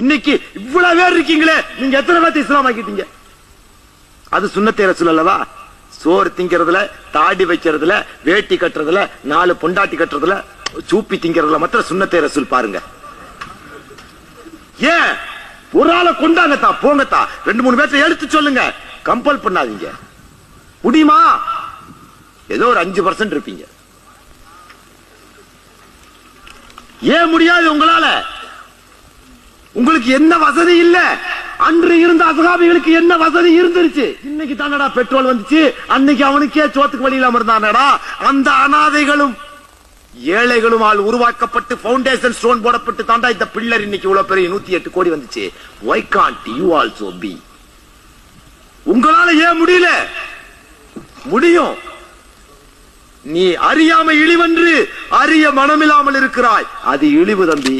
இன்னைக்கு இவ்வளவு பேர் இருக்கீங்களே, நீங்க எத்தனை பேர்த்த இஸ்லாம் ஆக்கிட்டீங்க? அது சுன்னத்தே ரசூல் அல்லவா? சோறு திங்கிறதுல, தாடி வைக்கிறதுல, வேட்டி கட்டுறதுல, 4 பொண்டாட்டி கட்டுறதுல, சூப்பி திங்கிறதுல மாத்திரம் சுன்னத்தே ரசூல் பாருங்க. ஏன் ஒரு ஆளை கொண்டாங்கத்தா, போங்கத்தா, 2-3 பேர்த்த எடுத்து சொல்லுங்க, கம்பல் பண்ணாதீங்க. முடியுமா? ஏதோ ஒரு 5% இருப்பீங்க. ஏன் முடியாது உங்களால? உங்களுக்கு என்ன வசதி இல்ல? அன்று இருந்த அசகாபிகளுக்கு என்ன வசதி இருந்துருச்சு? இன்னைக்கு தானடா பெட்ரோல் வந்துச்சு, அன்னைக்கு அவனுக்கே சோத்துக்கு வழி இல்லாம இருந்தானடா. அந்த அனாதைகளும் ஏழைகளும் உருவாக்கப்பட்டு பவுண்டேஷன் ஸ்டோன் போடப்பட்டு தாண்டா இந்த பில்லர் இன்னைக்கு இவ்வளவு பெரிய 108 கோடி வந்துச்சு. Why can't you also be? உங்களால ஏன் முடியல? முடியும். நீ அறியாம இழிவென்று அறிய மனமில்லாமல் இருக்கிறாய், அது இழிவு தம்பி.